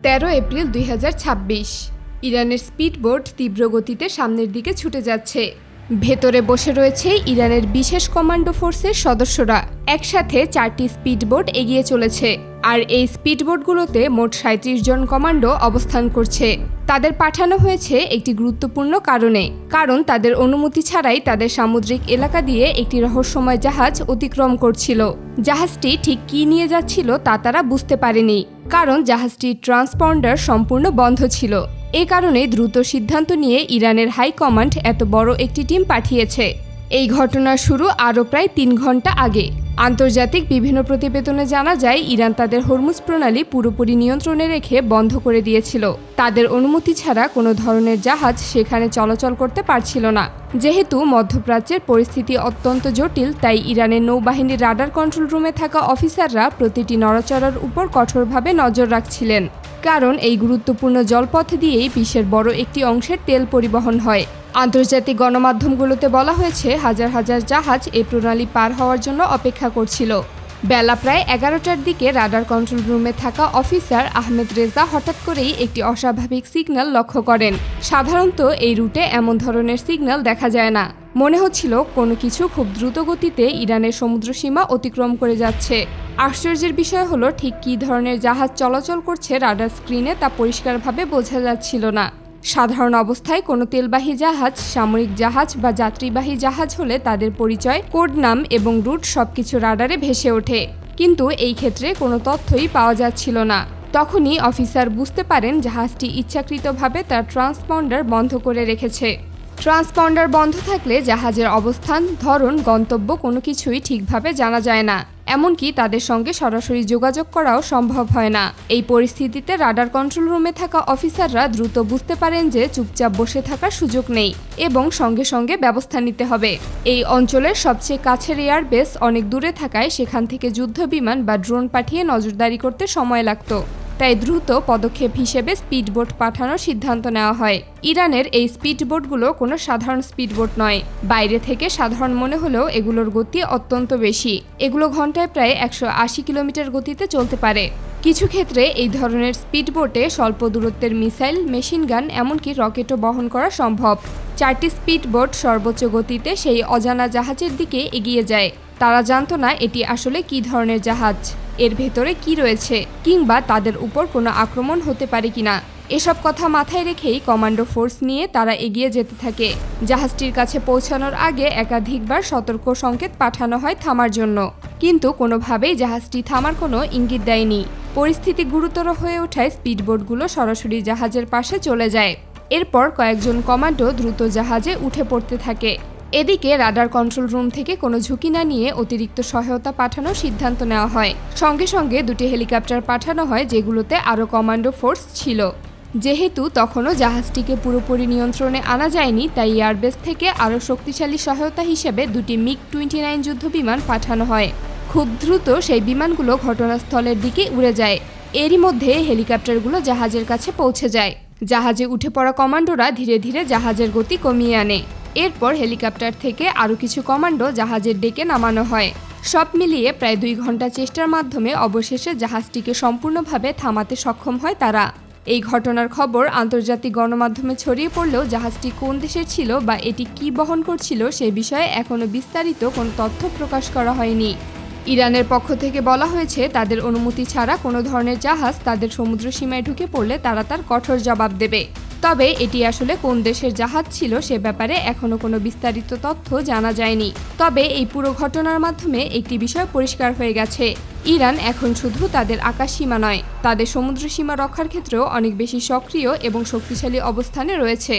13 April 2026 ইরানের speedboat তীব্র গতিতে সামনের দিকে ছুটে যাচ্ছে। ভেতরে বসে রয়েছে ইরানের বিশেষ কমান্ডো ফোর্সের সদস্যরা। একসাথে 4টি স্পিডবোট এগিয়ে চলেছে, আর এই স্পিডবোটগুলোতে মোট 37 জন কমান্ডো অবস্থান করছে। তাদের পাঠানো হয়েছে একটি গুরুত্বপূর্ণ কারণ তাদের অনুমতি ছাড়াই তাদের সামুদ্রিক এলাকা দিয়ে একটি রহস্যময় জাহাজ অতিক্রম করছিল। জাহাজটি ঠিক কী নিয়ে যাচ্ছিল তা তারা বুঝতে পারেনি, কারণ জাহাজটির ট্রান্সপন্ডার সম্পূর্ণ বন্ধ ছিল। এ কারণে দ্রুত সিদ্ধান্ত নিয়ে ইরানের হাই কমান্ড এত বড় একটি টিম পাঠিয়েছে। এই ঘটনার শুরু আরও প্রায় 3 ঘন্টা আগে। আন্তর্জাতিক বিভিন্ন প্রতিবেদনে জানা যায়, ইরান তাদের হরমুজ প্রণালী পুরোপুরি নিয়ন্ত্রণে রেখে বন্ধ করে দিয়েছিল। তাদের অনুমতি ছাড়া কোনো ধরনের জাহাজ সেখানে চলাচল করতে পারছিল না। যেহেতু মধ্যপ্রাচ্যের পরিস্থিতি অত্যন্ত জটিল, তাই ইরানের নৌবাহিনীর রাডার কন্ট্রোল রুমে থাকা অফিসাররা প্রতিটি নড়াচড়ার উপর কঠোরভাবে নজর রাখছিলেন, কারণ এই গুরুত্বপূর্ণ জলপথ দিয়েই বিশ্বের বড় একটি অংশের তেল পরিবহন হয়। আন্তর্জাতিক গণমাধ্যমগুলোতে বলা হয়েছে, হাজার হাজার জাহাজ এই প্রণালী পার হওয়ার জন্য অপেক্ষা করছিল। বেলা প্রায় 11টার দিকে রাডার কন্ট্রোল রুমে থাকা অফিসার আহমেদ রেজা হঠাৎ করেই একটি অস্বাভাবিক সিগন্যাল লক্ষ্য করেন। সাধারণত এই রুটে এমন ধরনের সিগন্যাল দেখা যায় না। মনে হচ্ছিল কোনো কিছু খুব দ্রুত গতিতে ইরানের সমুদ্রসীমা অতিক্রম করে যাচ্ছে। আশ্চর্যের বিষয় হলো, ঠিক কী ধরনের জাহাজ চলাচল করছে রাডার স্ক্রিনে তা পরিষ্কারভাবে বোঝা যাচ্ছিল না। সাধারণ অবস্থায় কোনো তেলবাহী জাহাজ, সামরিক জাহাজ বা যাত্রীবাহী জাহাজ হলে তাদের পরিচয়, কোড নাম এবং রুট সবকিছু রাডারে ভেসে ওঠে, কিন্তু এই ক্ষেত্রে কোনো তথ্যই পাওয়া যাচ্ছিল না। তখনই অফিসার বুঝতে পারেন জাহাজটি ইচ্ছাকৃতভাবে তার ট্রান্সপন্ডার বন্ধ করে রেখেছে। ট্রান্সপন্ডার বন্ধ থাকলে জাহাজের অবস্থান, ধরন, গন্তব্য কোনো কিছুই ঠিকভাবে জানা যায় না। এমনকি তাদের সঙ্গে সরাসরি যোগাযোগ করাও সম্ভব হয় না। এই পরিস্থিতিতে রাডার কন্ট্রোল রুমে থাকা অফিসাররা দ্রুত বুঝতে পারেন যে চুপচাপ বসে থাকার সুযোগ নেই এবং সঙ্গে সঙ্গে ব্যবস্থা নিতে হবে। এই অঞ্চলের সবচেয়ে কাছের এয়ারবেস অনেক দূরে থাকায় সেখান থেকে যুদ্ধ বিমান বা ড্রোন পাঠিয়ে নজরদারি করতে সময় লাগত। তাই দ্রুত পদক্ষেপ হিসেবে স্পিডবোট পাঠানোর সিদ্ধান্ত নেওয়া হয়। ইরানের এই স্পিডবোটগুলো কোনো সাধারণ স্পিডবোট নয়। বাইরে থেকে সাধারণ মনে হলেও এগুলোর গতি অত্যন্ত বেশি। এগুলো ঘন্টায় প্রায় 180 কিলোমিটার গতিতে চলতে পারে। কিছু ক্ষেত্রে এই ধরনের স্পিডবোটে স্বল্প দূরত্বের মিসাইল, মেশিনগান, এমনকি রকেটও বহন করা সম্ভব। 4টি স্পিডবোট সর্বোচ্চ গতিতে সেই অজানা জাহাজের দিকে এগিয়ে যায়। তারা জানত না এটি আসলে কী ধরনের জাহাজ, এর ভেতরে কি রয়েছে, কিংবা তাদের উপর কোনো আক্রমণ হতে পারে কিনা। এসব কথা মাথায় রেখেই কমান্ডো ফোর্স নিয়ে তারা এগিয়ে যেতে থাকে। জাহাজটির কাছে পৌঁছানোর আগে একাধিকবার সতর্ক সংকেত পাঠানো হয় থামার জন্য, কিন্তু কোনোভাবেই জাহাজটি থামার কোনো ইঙ্গিত দেয়নি। পরিস্থিতি গুরুতর হয়ে ওঠায় স্পিডবোটগুলো সরাসরি জাহাজের পাশে চলে যায়। এরপর কয়েকজন কমান্ডো দ্রুত জাহাজে উঠে পড়তে থাকে। এদিকে রাডার কন্ট্রোল রুম থেকে কোনো ঝুঁকি না নিয়ে অতিরিক্ত সহায়তা পাঠানোর সিদ্ধান্ত নেওয়া হয়। সঙ্গে সঙ্গে 2টি হেলিকপ্টার পাঠানো হয়, যেগুলোতে আরও কমান্ডো ফোর্স ছিল। যেহেতু তখনও জাহাজটিকে পুরোপুরি নিয়ন্ত্রণে আনা যায়নি, তাই এয়ারবেস থেকে আরও শক্তিশালী সহায়তা হিসেবে 2টি MiG-29 যুদ্ধবিমান পাঠানো হয়। খুব দ্রুত সেই বিমানগুলো ঘটনাস্থলের দিকে উড়ে যায়। এরই মধ্যে হেলিকপ্টারগুলো জাহাজের কাছে পৌঁছে যায়। জাহাজে উঠে পড়া কমান্ডোরা ধীরে ধীরে জাহাজের গতি কমিয়ে আনে। এরপর হেলিকপ্টার থেকে আরও কিছু কমান্ডো জাহাজের ডেকে নামানো হয়। সব মিলিয়ে প্রায় 2 ঘন্টা চেষ্টার মাধ্যমে অবশেষে জাহাজটিকে সম্পূর্ণভাবে থামাতে সক্ষম হয় তারা। এই ঘটনার খবর আন্তর্জাতিক গণমাধ্যমে ছড়িয়ে পড়লেও জাহাজটি কোন দেশের ছিল বা এটি কী বহন করছিল সে বিষয়ে এখনও বিস্তারিত কোনো তথ্য প্রকাশ করা হয়নি। ইরানের পক্ষ থেকে বলা হয়েছে, তাদের অনুমতি ছাড়া কোনো ধরনের জাহাজ তাদের সমুদ্র সীমায় ঢুকে পড়লে তারা তার কঠোর জবাব দেবে। তবে এটি আসলে কোন দেশের জাহাজ ছিল সে ব্যাপারে এখনও কোনো বিস্তারিত তথ্য জানা যায়নি। তবে এই পুরো ঘটনার মাধ্যমে একটি বিষয় পরিষ্কার হয়ে গেছে, ইরান এখন শুধু তাদের আকাশ সীমা নয়, তাদের সমুদ্র সীমা রক্ষার ক্ষেত্রেও অনেক বেশি সক্রিয় এবং শক্তিশালী অবস্থানে রয়েছে।